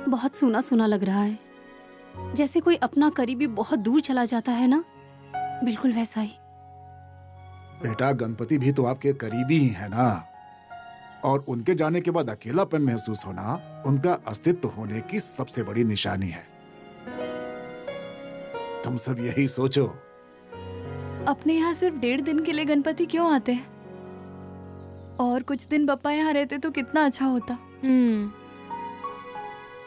बहुत सूना सूना लग रहा है, जैसे कोई अपना करीबी बहुत दूर चला जाता है ना, बिल्कुल वैसा ही। बेटा, गणपति भी तो आपके करीबी ही है ना, और उनके जाने के बाद अकेलापन महसूस होना उनका अस्तित्व होने की सबसे बड़ी निशानी है। तुम सब यही सोचो। अपने यहाँ सिर्फ 1.5 दिन के लिए गणपति क्यों आते हैं? और कुछ दिन पप्पा यहाँ रहते तो कितना अच्छा होता।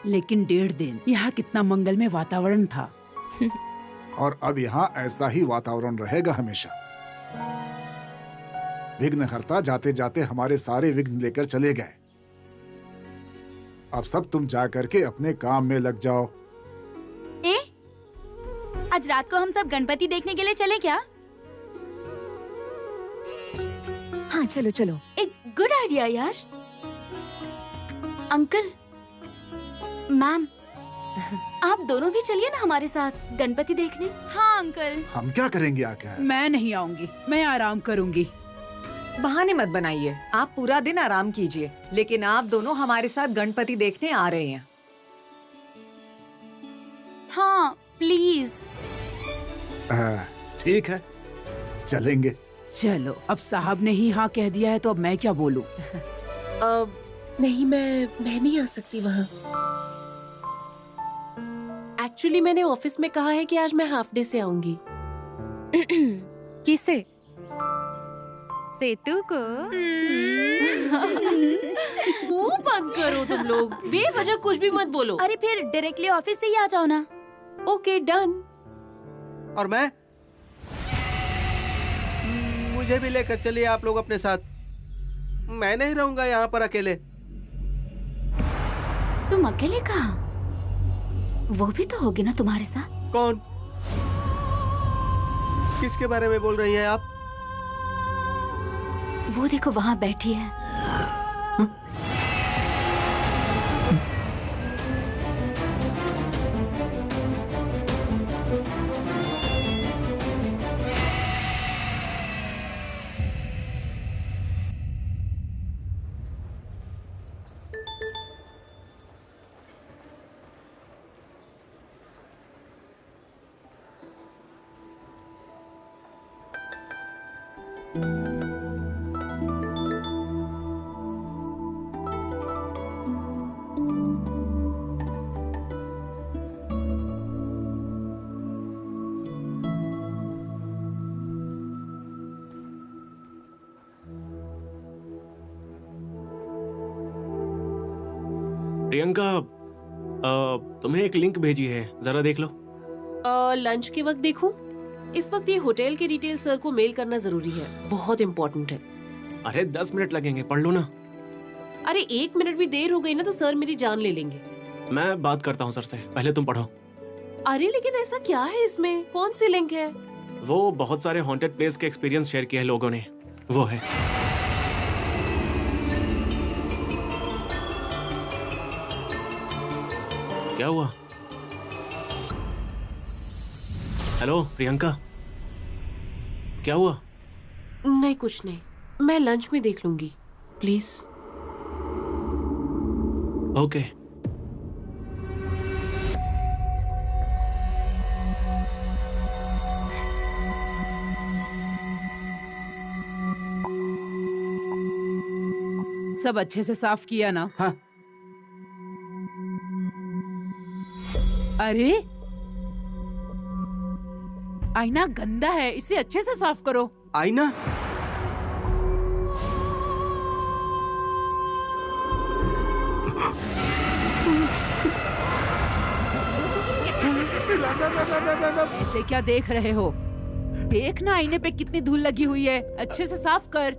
लेकिन 1.5 दिन यहाँ कितना मंगलमय वातावरण था। और अब यहाँ ऐसा ही वातावरण रहेगा हमेशा। विघ्नहर्ता जाते जाते हमारे सारे विघ्न लेकर चले गए। अब सब तुम जा करके अपने काम में लग जाओ। आज रात को हम सब गणपति देखने के लिए चले क्या? हाँ चलो चलो, एक गुड आइडिया यार। अंकल, मैम, आप दोनों भी चलिए ना हमारे साथ गणपति देखने। हाँ अंकल। हम क्या करेंगे आकर? मैं नहीं आऊंगी, मैं आराम करूंगी। बहाने मत बनाइए, आप पूरा दिन आराम कीजिए, लेकिन आप दोनों हमारे साथ गणपति देखने आ रहे हैं। हाँ प्लीज। ठीक है, चलेंगे। चलो, अब साहब ने ही हाँ कह दिया है तो अब मैं क्या बोलूं? नहीं, मैं नहीं आ सकती वहाँ। एक्चुअली मैंने ऑफिस में कहा है कि आज मैं हाफ डे से आऊंगी। किसे? सेतु को? मुंह बंद करो तुम लोग, बेवजह कुछ भी मत बोलो। अरे फिर डायरेक्टली ऑफिस से ही आ जाओ ना। Okay done. और मैं? मुझे भी लेकर चलिए आप लोग अपने साथ। मैं नहीं रहूंगा यहाँ पर अकेले। तुम अकेले कहाँ? वो भी तो होगी ना तुम्हारे साथ। कौन? किसके बारे में बोल रही हैं आप? वो देखो वहाँ बैठी है। प्रियंका, तुम्हें एक लिंक भेजी है, जरा देख लो। लंच के वक्त देखूं? इस वक्त ये होटल के डिटेल सर को मेल करना जरूरी है, बहुत इम्पोर्टेंट है। अरे 10 मिनट लगेंगे, पढ़ लो ना। अरे 1 मिनट भी देर हो गई ना तो सर मेरी जान ले लेंगे। मैं बात करता हूँ सर से, पहले तुम पढ़ो। अरे लेकिन ऐसा क्या है इसमें? कौन सी लिंक है? वो बहुत सारे हॉन्टेड प्लेस के एक्सपीरियंस शेयर किए हैं लोगों ने, वो है। क्या हुआ? हेलो प्रियंका, क्या हुआ? नहीं कुछ नहीं, मैं लंच में देख लूंगी, प्लीज। ओके। सब अच्छे से साफ किया ना? हाँ। अरे आईना गंदा है, इसे अच्छे से साफ करो। आईना? ऐसे क्या देख रहे हो? देखना आईने पे कितनी धूल लगी हुई है, अच्छे से साफ कर।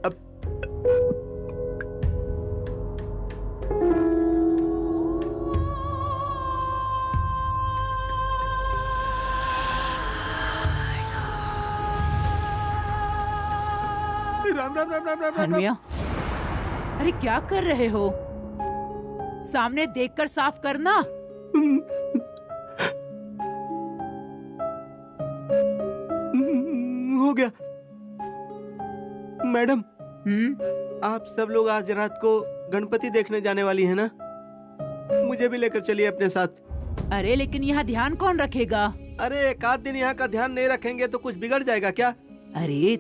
राम राम राम राम राम राम। हनुया, अरे क्या कर रहे हो? सामने देखकर साफ करना। हो गया। मैडम, आप सब लोग आज रात को गणपति देखने जाने वाली हैं ना? मुझे भी लेकर चलिए अपने साथ। अरे लेकिन यहाँ ध्यान कौन रखेगा? अरे एक आध दिन यहाँ का ध्यान नहीं रखेंगे तो कुछ बिगड़ जाएगा क्या? अरे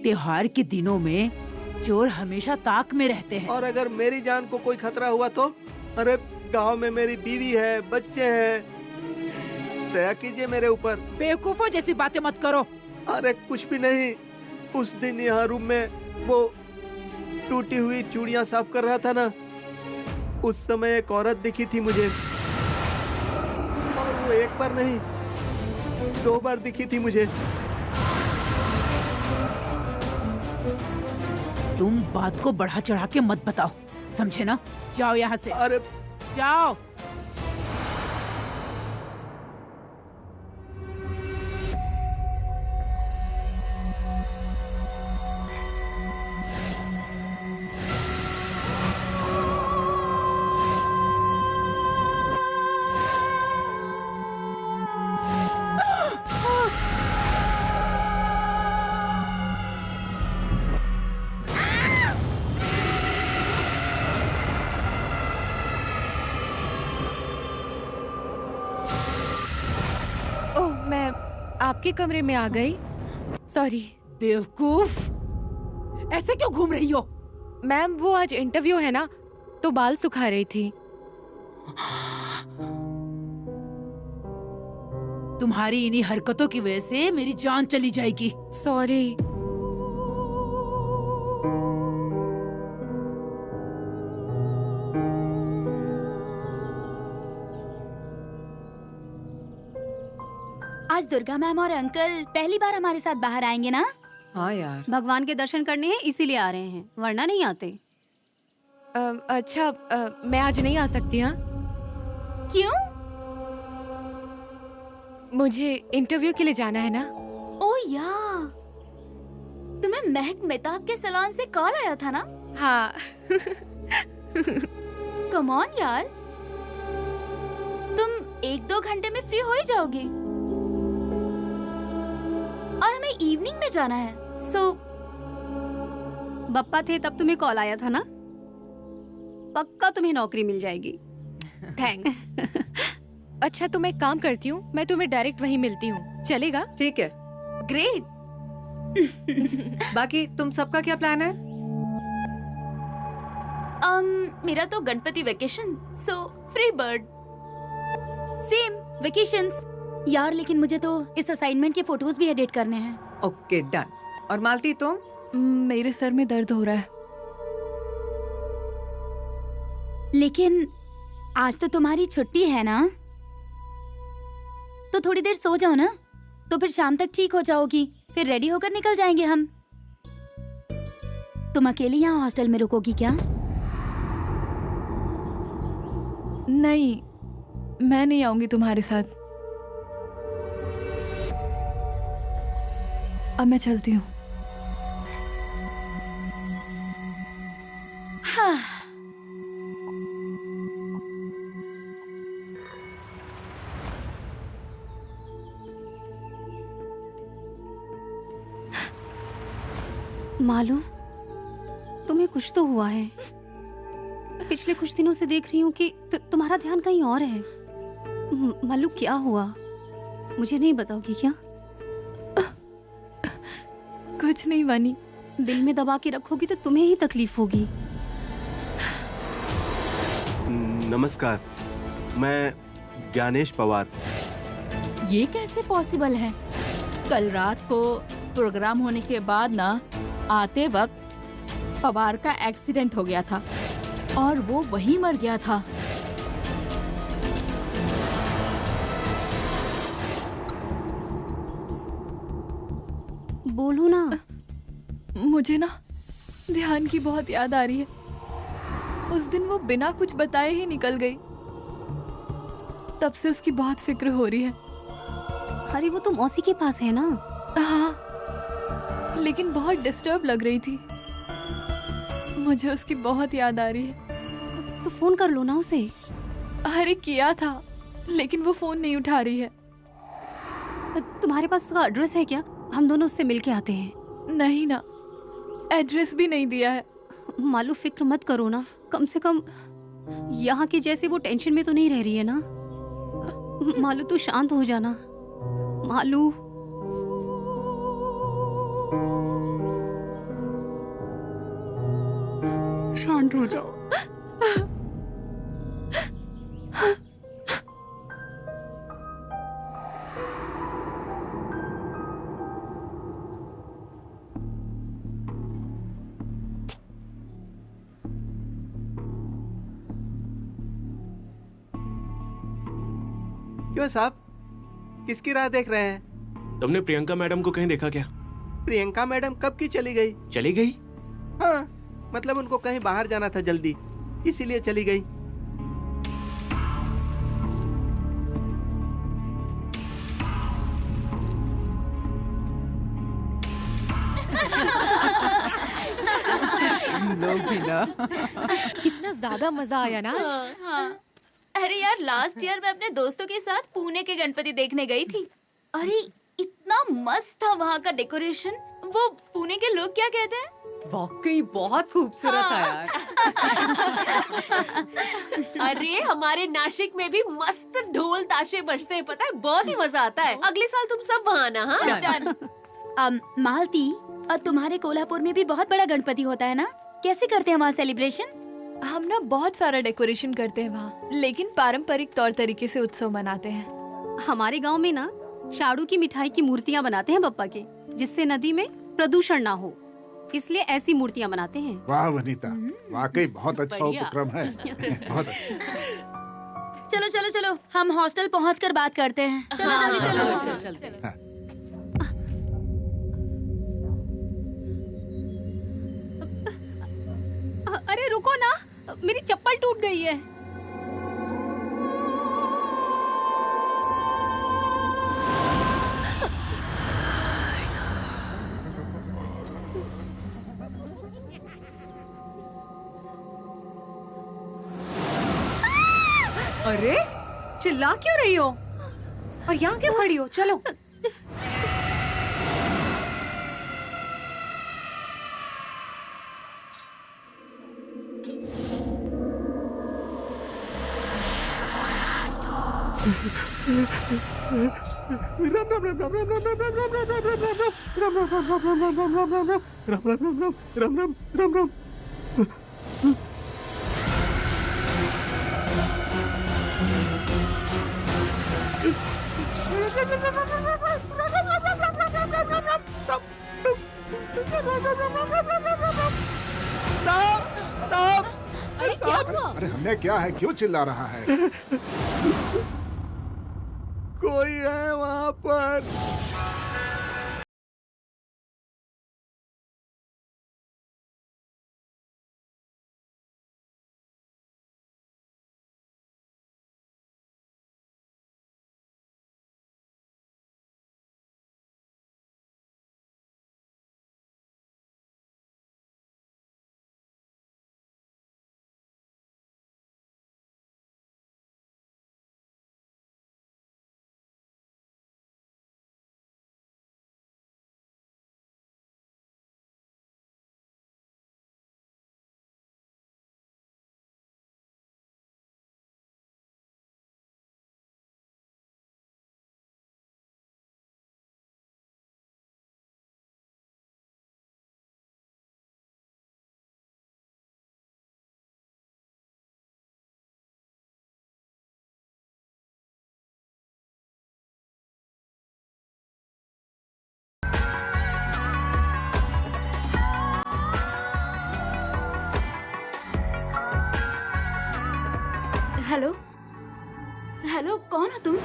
त्योहार के दिनों में चोर हमेशा ताक में रहते हैं। और अगर मेरी जान को कोई खतरा हुआ तो? अरे गांव में मेरी बीवी है, बच्चे हैं, दया कीजिए मेरे ऊपर। बेवकूफों जैसी बातें मत करो। अरे कुछ भी नहीं, उस दिन यहाँ रूम में वो टूटी हुई चूड़ियाँ साफ कर रहा था ना, उस समय एक औरत दिखी थी मुझे, और वो एक बार नहीं 2 बार दिखी थी मुझे। तुम बात को बढ़ा चढ़ा के मत बताओ, समझे ना? जाओ यहाँ से। अरे जाओ। आपके कमरे में आ गई। सॉरी। बेवकूफ, ऐसे क्यों घूम रही हो? मैम वो आज इंटरव्यू है ना, तो बाल सुखा रही थी। तुम्हारी इन्हीं हरकतों की वजह से मेरी जान चली जाएगी। सॉरी। आज दुर्गा मैम और अंकल पहली बार हमारे साथ बाहर आएंगे ना? हाँ यार, भगवान के दर्शन करने हैं इसीलिए आ रहे हैं, वरना नहीं आते। अच्छा मैं आज नहीं आ सकती। हाँ क्यों? मुझे इंटरव्यू के लिए जाना है ना। ओ या, तुम्हें महक मेहताब के सैलून से कॉल आया था ना? हाँ। कम ऑन यार, तुम 1-2 घंटे में फ्री हो ही जाओगी, और हमें इवनिंग में जाना है। बप्पा थे तब तुम्हें कॉल आया था ना? पक्का तुम्हें नौकरी मिल जाएगी। थैंक्स। अच्छा तो मैं एक काम करती हूँ, मैं तुम्हें डायरेक्ट वहीं मिलती हूँ, चलेगा? ठीक है। ग्रेट। बाकी तुम सबका क्या प्लान है? मेरा तो Ganpati vacation, so free bird. Same vacations यार, लेकिन मुझे तो इस असाइनमेंट के फोटोज भी एडिट करने हैं। Okay done. और मालती तुम? मेरे सर में दर्द हो रहा है। लेकिन आज तो तुम्हारी छुट्टी है ना, तो थोड़ी देर सो जाओ ना, तो फिर शाम तक ठीक हो जाओगी, फिर रेडी होकर निकल जाएंगे हम। तुम अकेली यहाँ हॉस्टल में रुकोगी क्या? नहीं, मैं नहीं आऊंगी तुम्हारे साथ। अब मैं चलती हूँ। हाँ। मालू, तुम्हें कुछ तो हुआ है। पिछले कुछ दिनों से देख रही हूँ कि तुम्हारा ध्यान कहीं और है। मालू क्या हुआ? मुझे नहीं बताओगी क्या? कुछ नहीं वानी। दिल में दबा के रखोगी तो तुम्हें ही तकलीफ होगी। नमस्कार, मैं ज्ञानेश पवार। ये कैसे पॉसिबल है? कल रात को प्रोग्राम होने के बाद ना आते वक्त पवार का एक्सीडेंट हो गया था और वो वहीं मर गया था। बोलो ना। मुझे ना ध्यान की बहुत याद आ रही है। उस दिन वो बिना कुछ बताए ही निकल गई, तब से उसकी बहुत फिक्र हो रही है। अरे वो तो मौसी के पास है ना। हाँ, लेकिन बहुत डिस्टर्ब लग रही थी। मुझे उसकी बहुत याद आ रही है। तो फोन कर लो ना उसे। अरे किया था, लेकिन वो फोन नहीं उठा रही है। तुम्हारे पास उसका एड्रेस है क्या? हम दोनों उससे मिलके आते हैं। नहीं ना, एड्रेस भी नहीं दिया है। मालू फिक्र मत करो ना, कम से कम यहाँ की जैसे वो टेंशन में तो नहीं रह रही है ना? मालू तू शांत हो जाना। मालू शांत हो जाओ। क्यों साहब, किसकी राह देख रहे हैं? तुमने प्रियंका मैडम को कहीं देखा क्या? प्रियंका मैडम कब की चली गई? चली गई? हाँ, मतलब उनको कहीं बाहर जाना था जल्दी, इसीलिए चली गई। लोग भी ना कितना ज्यादा मजा आया ना आज। हाँ। अरे यार, लास्ट ईयर मैं अपने दोस्तों के साथ पुणे के गणपति देखने गई थी। अरे इतना मस्त था वहाँ का डेकोरेशन। वो पुणे के लोग क्या कहते हैं? वाकई बहुत खूबसूरत था यार। अरे हमारे नासिक में भी मस्त ढोल ताशे बजते हैं, पता है, बहुत ही मजा आता है। अगले साल तुम सब वहाँ आना। हाँ मालती, और तुम्हारे कोल्हापुर में भी बहुत बड़ा गणपति होता है ना? कैसे करते हैं वहाँ सेलिब्रेशन? हम ना बहुत सारा डेकोरेशन करते हैं वहाँ, लेकिन पारंपरिक तौर तरीके से उत्सव मनाते हैं। हमारे गांव में ना शाड़ू की मिठाई की मूर्तियाँ बनाते हैं बप्पा के, जिससे नदी में प्रदूषण ना हो, इसलिए ऐसी मूर्तियाँ बनाते हैं। वाह वनीता, वाकई बहुत अच्छा उपक्रम है। बहुत अच्छा। चलो चलो चलो, हम हॉस्टल पहुँचकर बात करते हैं। चलो चलो चलते। अरे रुको ना, मेरी चप्पल टूट गई है। अरे चिल्ला क्यों रही हो? और यहाँ क्यों खड़ी हो? चलो। अरे हमें क्या है, क्यों चिल्ला रहा है? कोई है वहाँ पर। हेलो हेलो, कौन हो तुम?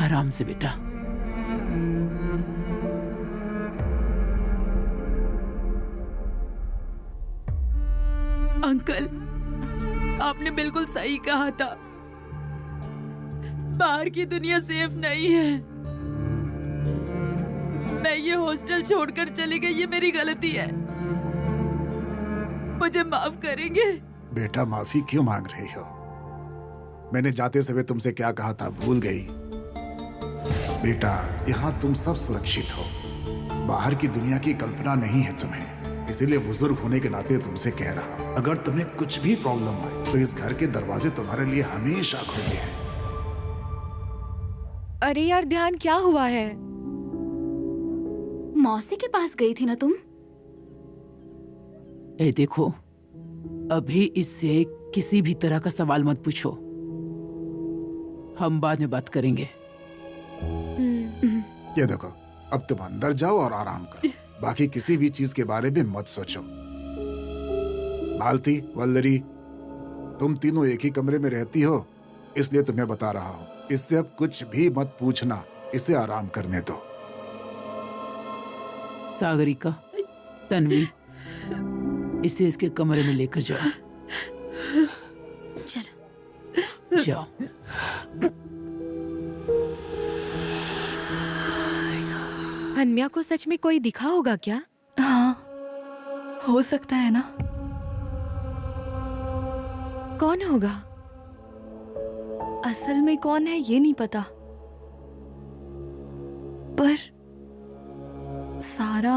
आराम से बेटा, अंकल, आपने बिल्कुल सही कहा था। बाहर की दुनिया सेफ नहीं है। मैं ये हॉस्टल छोड़कर चली गई, ये मेरी गलती है। मुझे माफ करेंगे? बेटा, माफी क्यों मांग रही हो? मैंने जाते समय तुमसे क्या कहा था, भूल गई? बेटा, यहाँ तुम सब सुरक्षित हो। बाहर की दुनिया की कल्पना नहीं है तुम्हें। इसीलिए बुजुर्ग होने के नाते तुमसे कह रहा, अगर तुम्हें कुछ भी प्रॉब्लम आए तो इस घर के दरवाजे तुम्हारे लिए हमेशा खुले हैं। अरे यार ध्यान, क्या हुआ है? मौसी के पास गई थी ना तुम? ए देखो, अभी इससे किसी भी तरह का सवाल मत पूछो। हम बाद में बात करेंगे। ये देखो, अब तुम अंदर जाओ और आराम करो। बाकी किसी भी चीज के बारे में मत सोचो। मालती, वल्लरी, तुम तीनों एक ही कमरे में रहती हो, इसलिए तुम्हें बता रहा हूँ। इससे अब कुछ भी मत पूछना, इसे आराम करने दो। सागरिका, तन्वी, इसे इसके कमरे में लेकर जाओ। चलो जाओ। हन्म्या को सच में कोई दिखा होगा क्या? हाँ, हो सकता है ना। कौन होगा? असल में कौन है ये नहीं पता, पर सारा,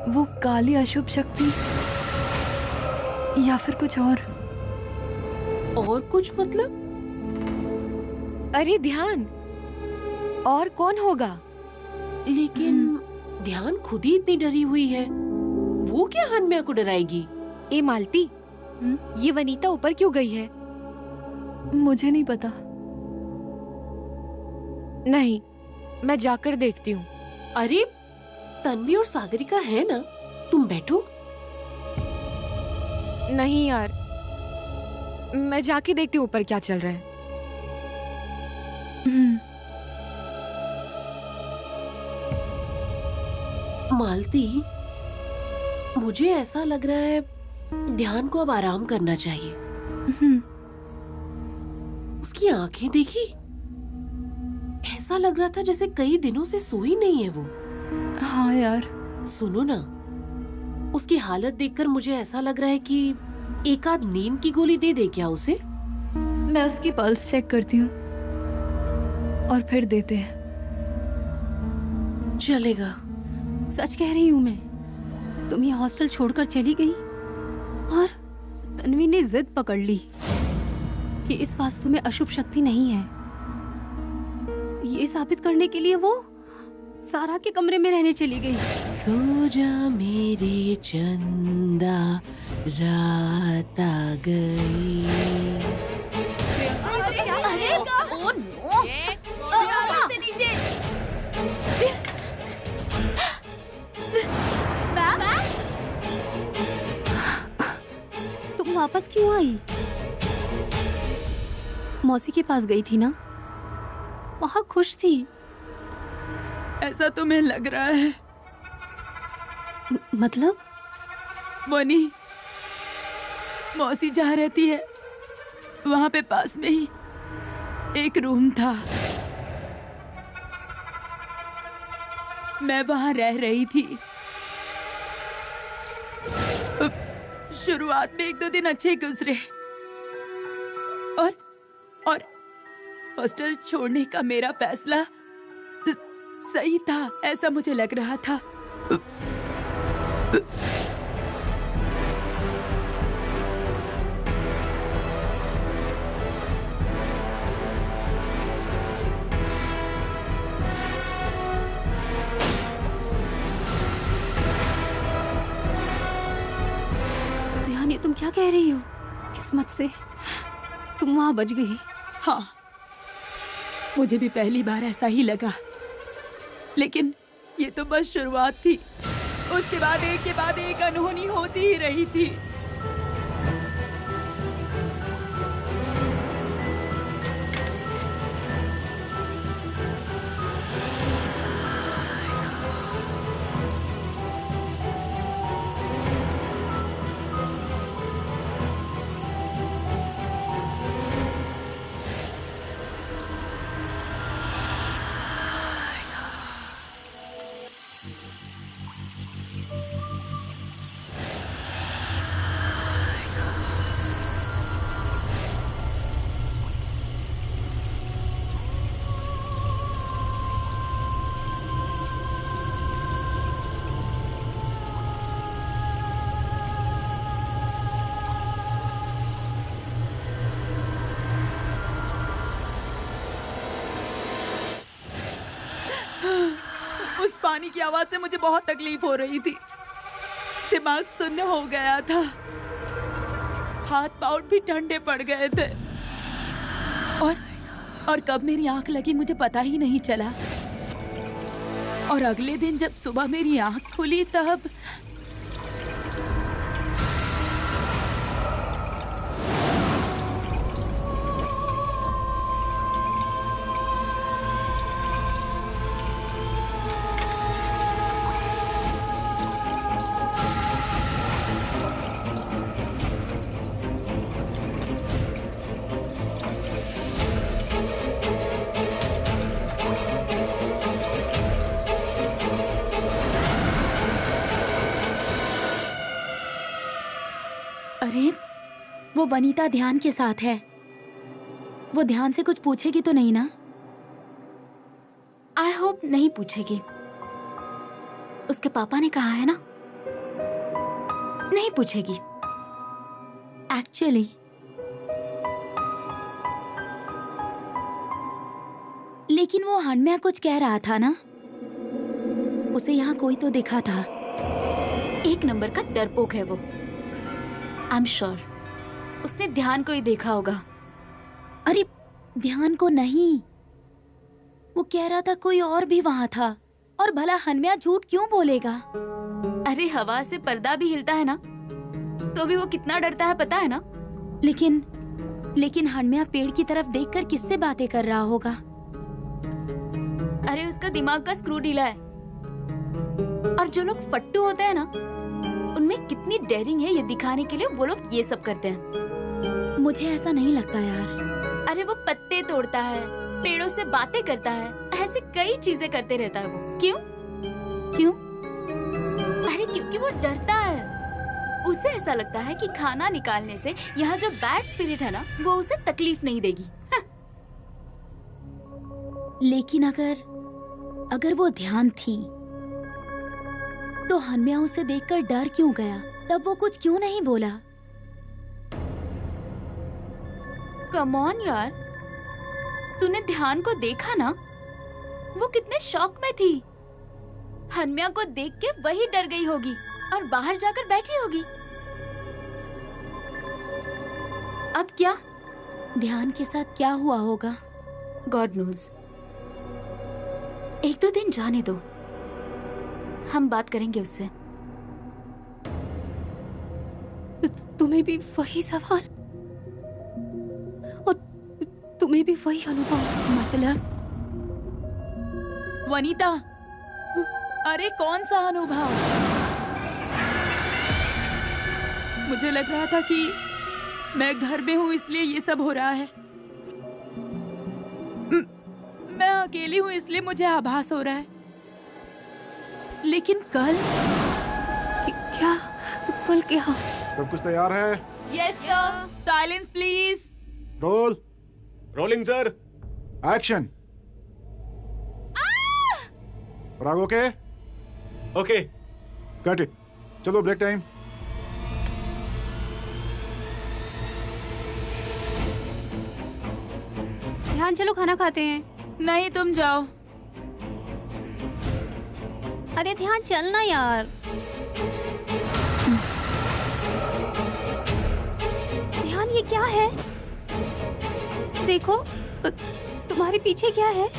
वो काली अशुभ शक्ति या फिर कुछ और कुछ मतलब? अरे ध्यान, और कौन होगा? लेकिन ध्यान खुद ही इतनी डरी हुई है, वो क्या हन्म्या को डराएगी? ए मालती, ये वनीता ऊपर क्यों गई है? मुझे नहीं पता। नहीं, मैं जाकर देखती हूँ। अरे तन्वी और सागरिका है ना, तुम बैठो। नहीं यार, मैं जाके देखती हूँ ऊपर क्या चल रहा है। मालती, मुझे ऐसा लग रहा है ध्यान को अब आराम करना चाहिए। उसकी आंखें देखी, ऐसा लग रहा था जैसे कई दिनों से सोई नहीं है वो। हाँ यार। सुनो ना, उसकी हालत देखकर मुझे ऐसा लग रहा है कि एक आध नींद की गोली दे दे क्या उसे? मैं उसकी पल्स चेक करती हूँ और फिर देते हैं। चलेगा। सच कह रही हूँ मैं, तुम ये हॉस्टल छोड़कर चली गई और तन्वी ने जिद पकड़ ली कि इस वास्तु में अशुभ शक्ति नहीं है। ये साबित करने के लिए वो सारा के कमरे में रहने चली गई। सो जा मेरे चंदा, रात आ गई। Oh no! नीचे। तुम वापस क्यों आई? मौसी के पास गई थी ना, वहाँ खुश थी। ऐसा तुम्हें लग रहा है? मतलब? मोनी, मौसी जहाँ रहती है वहाँ पे पास में ही एक रूम था। मैं वहाँ रह रही थी। शुरुआत में 1-2 दिन अच्छे गुजरे और हॉस्टल छोड़ने का मेरा फैसला सही था, ऐसा मुझे लग रहा था। ध्यान, ये तुम क्या कह रही हो? किस्मत से तुम वहाँ बच गई। हाँ, मुझे भी पहली बार ऐसा ही लगा, लेकिन ये तो बस शुरुआत थी। उसके बाद एक के बाद एक अनहोनी होती ही रही थी। उस पानी की आवाज से मुझे बहुत तकलीफ हो रही थी। दिमाग सुन्न हो गया था, हाथ पाँव भी ठंडे पड़ गए थे और कब मेरी आंख लगी मुझे पता ही नहीं चला। और अगले दिन जब सुबह मेरी आंख खुली तब अरे वो वनीता ध्यान के साथ है। वो ध्यान से कुछ पूछेगी तो नहीं ना? आई होप नहीं पूछेगी। उसके पापा ने कहा है ना, नहीं पूछेगी। एक्चुअली लेकिन वो हनम्या कुछ कह रहा था ना, उसे यहाँ कोई तो दिखा था। एक नंबर का डरपोक है वो। आई एम श्योर उसने ध्यान को ही देखा होगा। अरे ध्यान को नहीं, वो कह रहा था कोई और भी वहाँ था। और भला हनम्या झूठ क्यों बोलेगा? अरे हवा से पर्दा भी हिलता है ना, तो भी वो कितना डरता है पता है ना। लेकिन हनम्या पेड़ की तरफ देखकर किससे बातें कर रहा होगा? अरे उसका दिमाग का स्क्रू ढीला है। और जो लोग फट्टू होते हैं ना, उनमें कितनी डेयरिंग है ये दिखाने के लिए वो लोग ये सब करते हैं। मुझे ऐसा नहीं लगता यार। अरे वो पत्ते तोड़ता है, पेड़ों से बातें करता है, ऐसे कई चीजें करते रहता है वो। क्यों? अरे क्योंकि वो डरता है। उसे ऐसा लगता है कि खाना निकालने से यहाँ जो बैड स्पिरिट है ना, वो उसे तकलीफ नहीं देगी। लेकिन अगर वो ध्यान थी तो हनम्या उसे देखकर डर क्यों गया? तब वो कुछ क्यों नहीं बोला? कम ऑन यार, तूने ध्यान को देखा ना, वो कितने शॉक में थी। हनम्या को देख के वही डर गई होगी और बाहर जाकर बैठी होगी। अब क्या? ध्यान के साथ क्या हुआ होगा? God knows. एक दो दिन जाने दो, हम बात करेंगे उससे। तुम्हें भी वही सवाल और तुम्हें भी वही अनुभव? मतलब वनीता, अरे कौन सा अनुभव? मुझे लग रहा था कि मैं घर में हूँ इसलिए ये सब हो रहा है। मैं अकेली हूँ इसलिए मुझे आभास हो रहा है। लेकिन कल क्या? कल क्या? सब कुछ तैयार है? Yes sir. Silence please. Roll. Rolling sir. Action. Parag okay? Okay. Cut it. चलो ब्रेक टाइम। ध्यान, चलो खाना खाते हैं। नहीं, तुम जाओ। अरे ध्यान चलना यार। ध्यान ये क्या है? देखो तुम्हारे पीछे क्या है?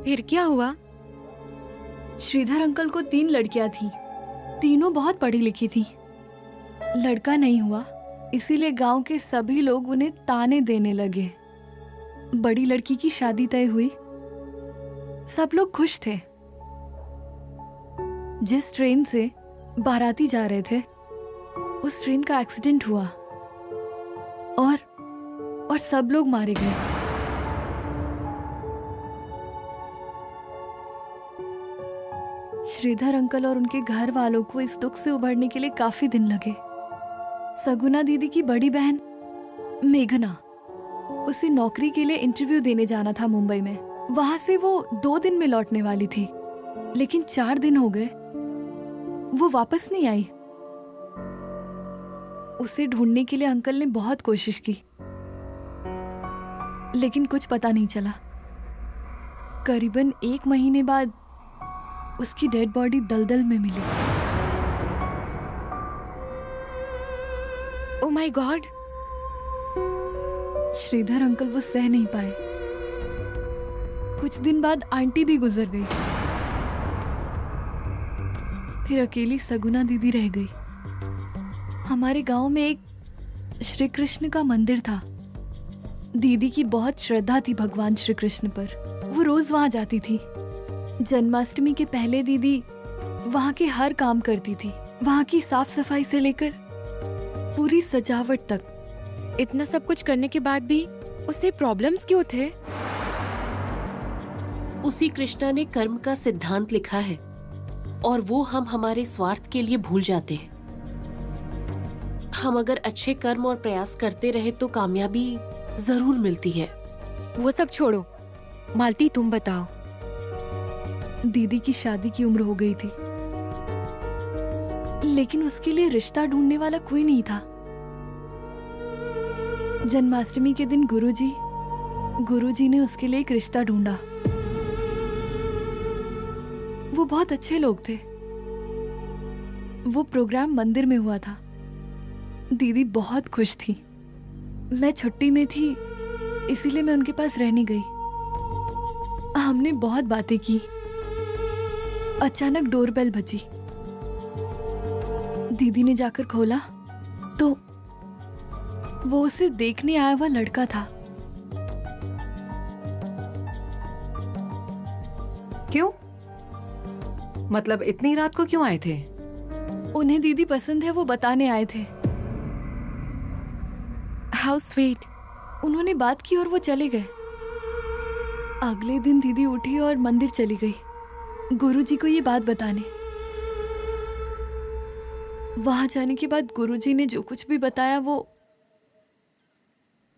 फिर क्या हुआ? श्रीधर अंकल को 3 लड़कियां थी, तीनों बहुत पढ़ी लिखी थी। लड़का नहीं हुआ, इसीलिए गांव के सभी लोग उन्हें ताने देने लगे। बड़ी लड़की की शादी तय हुई, सब लोग खुश थे। जिस ट्रेन से बाराती जा रहे थे, उस ट्रेन का एक्सीडेंट हुआ और सब लोग मारे गए। श्रीधर अंकल और उनके घर वालों को इस दुख से उभरने के लिए काफी दिन लगे। सगुना दीदी की बड़ी बहन मेघना। उसे नौकरी के लिए इंटरव्यू देने जाना था मुंबई में। वहां से वो 2 दिन में लौटने वाली थी, लेकिन 4 दिन हो गए, वो वापस नहीं आई। उसे ढूंढने के लिए अंकल ने बहुत कोशिश की, लेकिन कुछ पता नहीं चला। करीबन 1 महीने बाद उसकी डेड बॉडी दलदल में मिली। Oh my god. Sridhar uncle वो सह नहीं पाए। कुछ दिन बाद आंटी भी गुजर गई। फिर अकेली सगुना दीदी रह गई। हमारे गांव में एक श्री कृष्ण का मंदिर था। दीदी की बहुत श्रद्धा थी भगवान श्री कृष्ण पर। वो रोज वहां जाती थी। जन्माष्टमी के पहले दीदी वहां के हर काम करती थी, वहां की साफ सफाई से लेकर पूरी सजावट तक। इतना सब कुछ करने के बाद भी उसे प्रॉब्लम्स क्यों थे? उसी कृष्णा ने कर्म का सिद्धांत लिखा है और वो हम हमारे स्वार्थ के लिए भूल जाते हैं। हम अगर अच्छे कर्म और प्रयास करते रहे तो कामयाबी जरूर मिलती है। वो सब छोड़ो, मालती तुम बताओ। दीदी की शादी की उम्र हो गई थी, लेकिन उसके लिए रिश्ता ढूंढने वाला कोई नहीं था। जन्माष्टमी के दिन गुरुजी ने उसके लिए एक रिश्ता ढूंढा। वो बहुत अच्छे लोग थे। वो प्रोग्राम मंदिर में हुआ था। दीदी बहुत खुश थी। मैं छुट्टी में थी, इसीलिए मैं उनके पास रहने गई। हमने बहुत बातें की। अचानक डोरबेल बजी। दीदी ने जाकर खोला तो वो उसे देखने आया हुआ लड़का था। क्यों? मतलब इतनी रात को क्यों आए थे? उन्हें दीदी पसंद है, वो बताने आए थे। How sweet. उन्होंने बात की और वो चले गए। अगले दिन दीदी उठी और मंदिर चली गई गुरुजी को ये बात बताने। वहां जाने के बाद गुरुजी ने जो कुछ भी बताया वो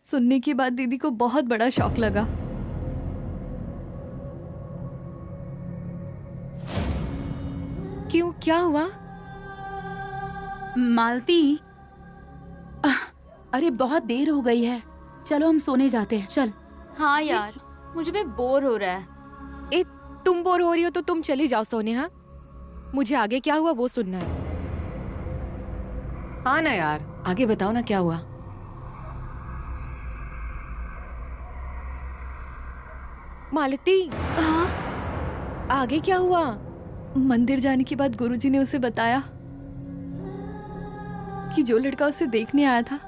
सुनने के बाद दीदी को बहुत बड़ा शॉक लगा। क्यों, क्या हुआ? मालती, अरे बहुत देर हो गई है, चलो हम सोने जाते हैं। चल। हाँ यार, मुझे भी बोर हो रहा है। तुम बोर हो रही हो तो तुम चली जाओ सोने। हाँ, मुझे आगे क्या हुआ वो सुनना है। हाँ ना यार, आगे बताओ ना क्या हुआ। मालती, हाँ? आगे क्या हुआ? मंदिर जाने के बाद गुरुजी ने उसे बताया कि जो लड़का उसे देखने आया था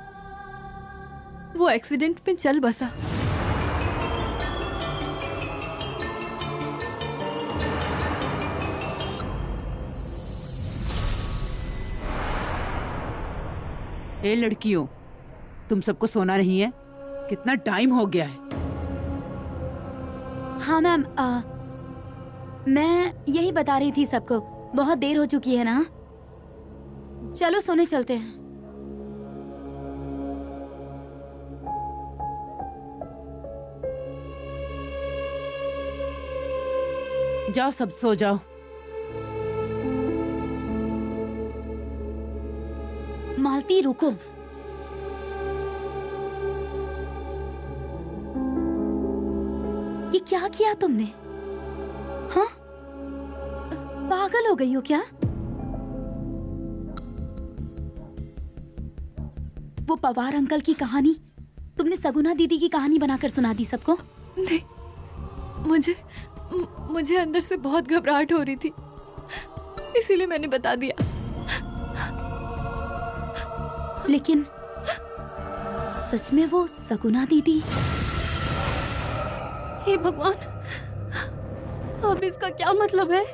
वो एक्सीडेंट में चल बसा। ए लड़कियों, तुम सबको सोना नहीं है? कितना टाइम हो गया है। हाँ मैम, मैं यही बता रही थी सबको, बहुत देर हो चुकी है ना। चलो सोने चलते हैं। जाओ सब सो जाओ। मालती रुको। ये क्या किया तुमने? हाँ, पागल हो गई हो क्या? वो पवार अंकल की कहानी तुमने सगुना दीदी की कहानी बनाकर सुना दी सबको? नहीं, मुझे अंदर से बहुत घबराहट हो रही थी, इसीलिए मैंने बता दिया। लेकिन सच में वो सगुना दीदी? हे भगवान, अब इसका क्या मतलब है?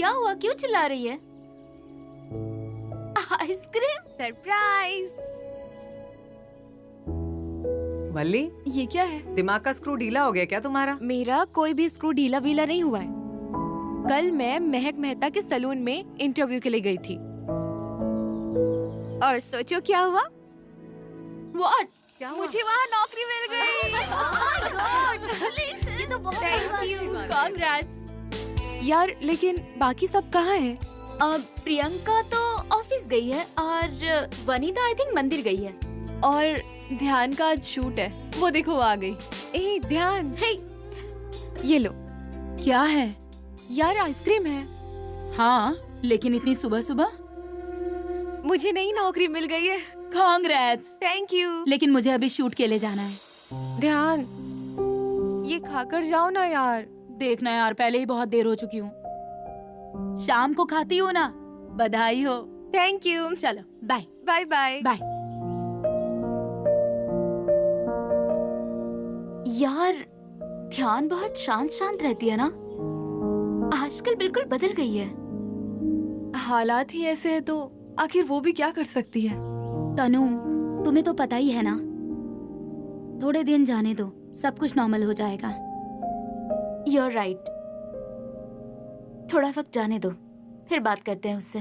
क्या हुआ, क्यों चिल्ला रही है? Ice cream surprise. वल्ली, ये क्या है? दिमाग का स्क्रू ढीला हो गया क्या तुम्हारा? मेरा कोई भी स्क्रू ढीला बीला नहीं हुआ है। कल मैं महक मेहता के सलून में इंटरव्यू के लिए गई थी और सोचो क्या हुआ? व्हाट? मुझे वहाँ नौकरी मिल गई। ये तो बहुत Thank you. कांग्रेट्स। यार लेकिन बाकी सब कहाँ हैं? प्रियंका तो ऑफिस गई है और वनीता आई थिंक मंदिर गई है। और ध्यान का आज शूट है, वो देखो वो आ गई। ए ध्यान, हे, ये लो। क्या है? यार आइसक्रीम है। हाँ, लेकिन इतनी सुबह सुबह? मुझे नई नौकरी मिल गई है। कांग्रेट्स। Thank you. लेकिन मुझे अभी शूट के लिए जाना है। ध्यान, ये खाकर जाओ ना यार। देखना यार, पहले ही बहुत देर हो चुकी हूँ। शाम को खाती हूँ ना। बधाई हो। Thank you. चलो बाय। Bye bye bye. यार ध्यान बहुत शांत शांत रहती है ना, आजकल बिल्कुल बदल गई है। हालात ही ऐसे है तो आखिर वो भी क्या कर सकती है। तनु, तुम्हें तो पता ही है ना, थोड़े दिन जाने दो, सब कुछ नॉर्मल हो जाएगा। You're right. थोड़ा वक्त जाने दो, फिर बात करते हैं उससे।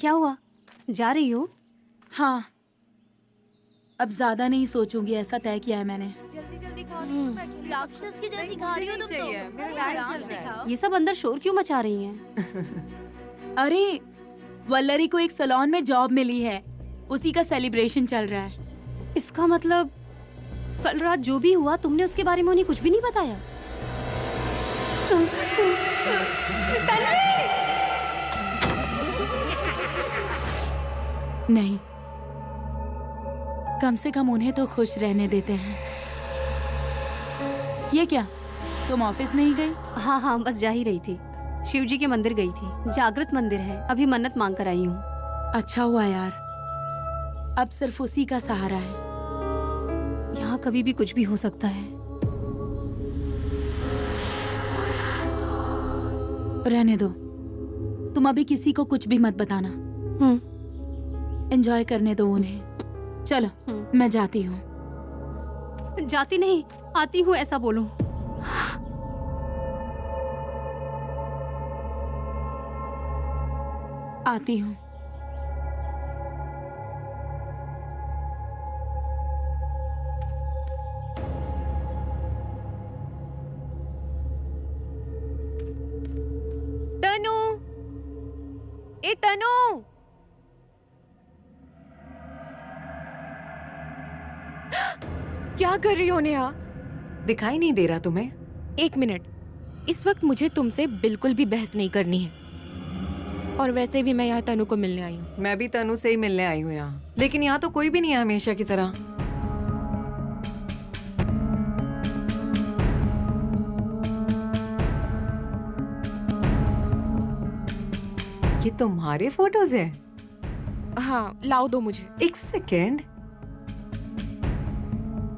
क्या हुआ, जा रही हो? हाँ, अब ज्यादा नहीं सोचूंगी, ऐसा तय किया है मैंने। जल्दी जल्दी खाओ। राक्षस की जैसी खा रही हो तुम तो। ये सब अंदर शोर क्यों मचा रही हैं? अरे, वल्लरी को एक सैलून में जॉब मिली है, उसी का सेलिब्रेशन चल रहा है। इसका मतलब कल रात जो भी हुआ तुमने उसके बारे में उन्हें कुछ भी नहीं बताया? नहीं, कम से कम उन्हें तो खुश रहने देते हैं। ये क्या, तुम ऑफिस नहीं गई? हाँ हाँ, बस जा ही रही थी। शिव जी के मंदिर गई थी, जागृत मंदिर है, अभी मन्नत मांग कर आई हूँ। अच्छा हुआ यार, अब सिर्फ उसी का सहारा है। यहाँ कभी भी कुछ भी हो सकता है। रहने दो, तुम अभी किसी को कुछ भी मत बताना। एंजॉय करने दो उन्हें। चलो, मैं जाती हूँ। जाती नहीं, आती हूँ ऐसा बोलो। आती हूँ। तनु, ए तनु, क्या कर रही हो नेहा? दिखाई नहीं दे रहा तुम्हें? एक मिनट, इस वक्त मुझे तुमसे बिल्कुल भी बहस नहीं करनी है। और वैसे भी मैं यहाँ तनु को मिलने आई हूँ। मैं भी तनु से ही मिलने आई हूँ यहाँ, लेकिन यहाँ तो कोई भी नहीं है हमेशा की तरह। ये तुम्हारे फोटोज हैं? हाँ, लाओ दो मुझे। एक सेकेंड।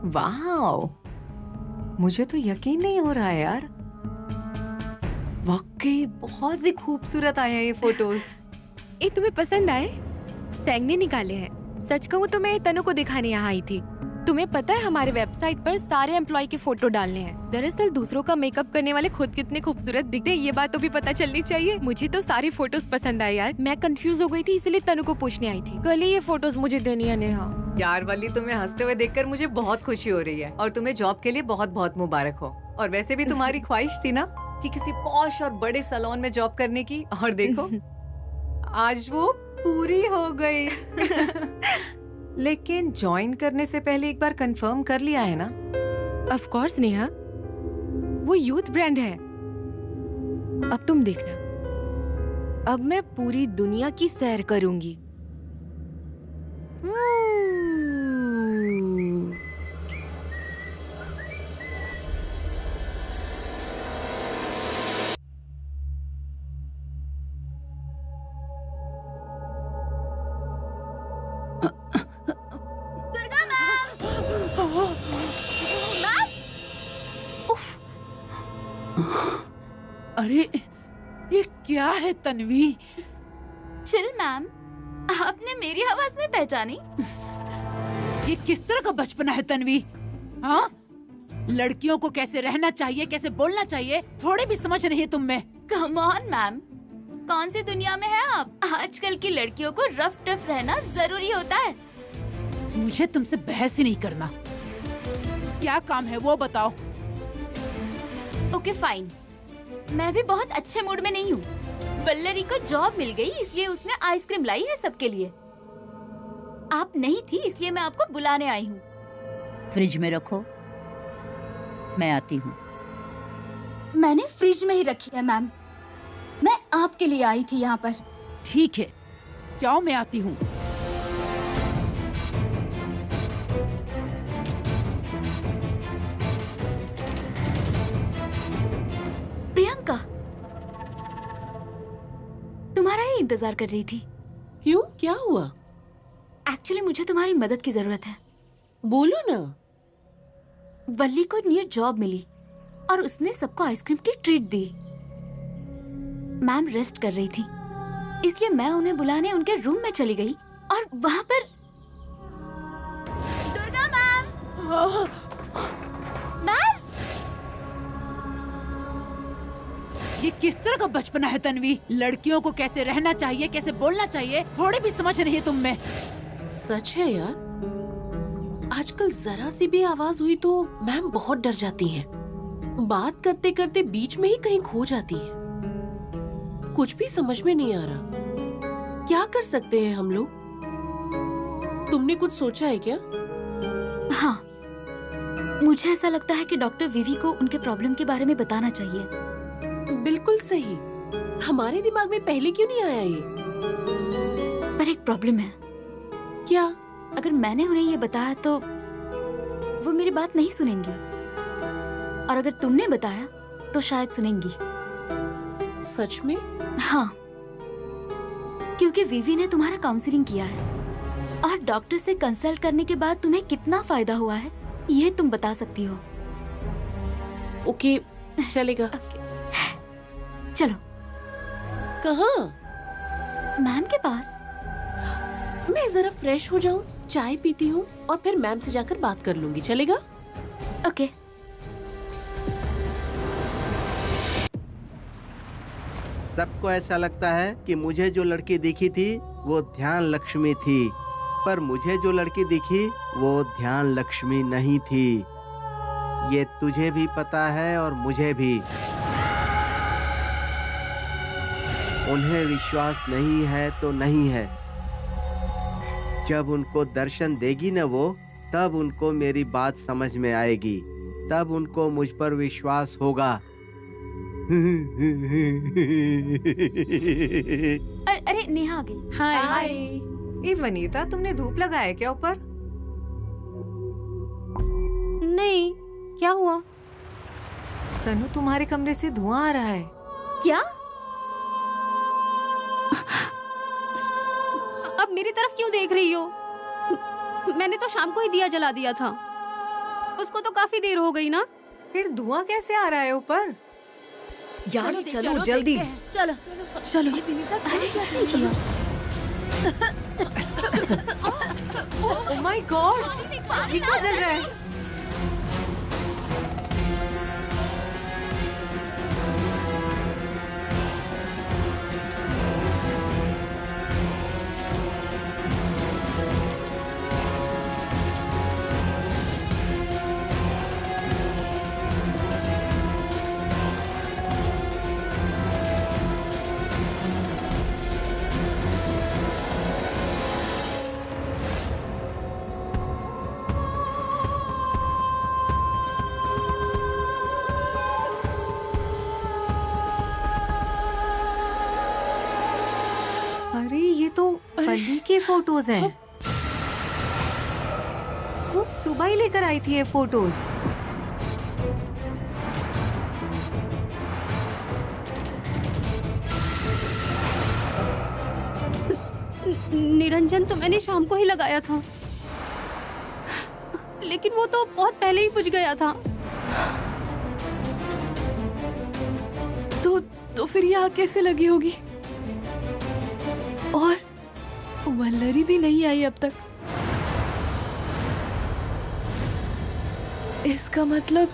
वाह, मुझे तो यकीन नहीं हो रहा है यार, वाकई बहुत ही खूबसूरत आए हैं ये फोटोज। ये तुम्हें पसंद आए? सैंग ने निकाले हैं। सच कहूँ तो मैं तनु को दिखाने यहाँ आई थी। तुम्हें पता है हमारे वेबसाइट पर सारे एम्प्लॉय के फोटो डालने हैं। दरअसल दूसरों का मेकअप करने वाले खुद कितने खूबसूरत दिखते हैं ये बात तो भी पता चलनी चाहिए। मुझे तो सारे फोटोज पसंद आए यार। मैं कंफ्यूज हो गई थी, इसलिए तनु को पूछने आई थी। कल ही ये फोटोज मुझे देनी है नेहा। यार वल्ली, तुम्हें हंसते हुए देखकर मुझे बहुत खुशी हो रही है और तुम्हें जॉब के लिए बहुत बहुत मुबारक हो। और वैसे भी तुम्हारी ख्वाहिश थी ना कि किसी पॉश और बड़े सैलून में जॉब करने की, और देखो आज वो पूरी हो गई। लेकिन ज्वाइन करने से पहले एक बार कंफर्म कर लिया है ना? ऑफ कोर्स नेहा, वो यूथ ब्रांड है। अब तुम देखना, अब मैं पूरी दुनिया की सैर करूंगी। अरे ये क्या है तन्वी? चिल मैम, आपने मेरी आवाज नहीं पहचानी? ये किस तरह का बचपना है तन्वी? हाँ, लड़कियों को कैसे रहना चाहिए, कैसे बोलना चाहिए, थोड़ी भी समझ नहीं है तुम में। कम ऑन मैम, कौन सी दुनिया में है आप? आजकल की लड़कियों को रफ टफ रहना जरूरी होता है। मुझे तुमसे बहस ही नहीं करना। क्या काम है वो बताओ। ओके फाइन, मैं भी बहुत अच्छे मूड में नहीं हूँ। वल्लरी को जॉब मिल गई इसलिए उसने आइसक्रीम लाई है सबके लिए। आप नहीं थी इसलिए मैं आपको बुलाने आई हूँ। फ्रिज में रखो, मैं आती हूँ। मैंने फ्रिज में ही रखी है मैम, मैं आपके लिए आई थी यहाँ पर। ठीक है, जाओ मैं आती हूँ। प्रियंका, तुम्हारा ही इंतजार कर रही थी। क्यों, क्या हुआ? एक्चुअली मुझे तुम्हारी मदद की जरूरत है। बोलो ना। वल्ली को न्यू जॉब मिली और उसने सबको आइसक्रीम की ट्रीट दी। मैम रेस्ट कर रही थी इसलिए मैं उन्हें बुलाने उनके रूम में चली गई और वहाँ पर दुर्गा मैम। मैम, ये किस तरह का बचपना है तन्वी? लड़कियों को कैसे रहना चाहिए, कैसे बोलना चाहिए, थोड़ी भी समझ नहीं है तुम में। सच है यार, आजकल जरा सी भी आवाज हुई तो मैम बहुत डर जाती हैं। बात करते करते बीच में ही कहीं खो जाती हैं। कुछ भी समझ में नहीं आ रहा। क्या कर सकते हैं हम लोग? तुमने कुछ सोचा है क्या? हाँ, मुझे ऐसा लगता है कि डॉक्टर विवी को उनके प्रॉब्लम के बारे में बताना चाहिए। बिल्कुल सही, हमारे दिमाग में पहले क्यों नहीं आया ये? पर एक प्रॉब्लम है। क्या? अगर मैंने उन्हें ये बताया तो वो मेरी बात नहीं सुनेंगी, और अगर तुमने बताया तो शायद सुनेंगी। सच में? हाँ, क्योंकि विवी ने तुम्हारा काउंसलिंग किया है और डॉक्टर से कंसल्ट करने के बाद तुम्हें कितना फायदा हुआ है ये तुम बता सकती हो। ओके, चलेगा। चलो। कहाँ? मैम के पास। मैं जरा फ्रेश हो जाऊँ, चाय पीती हूँ और फिर मैम से जाकर बात कर लूंगी। चलेगा? ओके। सबको ऐसा लगता है कि मुझे जो लड़की दिखी थी वो ध्यान लक्ष्मी थी, पर मुझे जो लड़की दिखी वो ध्यान लक्ष्मी नहीं थी। ये तुझे भी पता है और मुझे भी। उन्हें विश्वास नहीं है तो नहीं है। जब उनको दर्शन देगी न वो, तब उनको मेरी बात समझ में आएगी, तब उनको मुझ पर विश्वास होगा। अरे नेहा आ गई। हाय। ए वनीता, तुमने धूप लगाया क्या ऊपर? नहीं, क्या हुआ? तनु, तुम्हारे कमरे से धुआं आ रहा है। क्या? अब मेरी तरफ क्यों देख रही हो? मैंने तो शाम को ही दिया जला दिया था, उसको तो काफी देर हो गई ना। फिर धुआं कैसे आ रहा है ऊपर? यार चलो जल्दी। चलो चलो। ओह माय गॉड, ये क्या चल रहा है? अरे ये तो वल्ली के फोटोज हैं। वो सुबह ही लेकर आई थी ये फोटोज। निरंजन तो मैंने शाम को ही लगाया था, लेकिन वो तो बहुत पहले ही बुझ गया था। तो फिर ये आग कैसे लगी होगी? और वल्लरी भी नहीं आई अब तक। इसका मतलब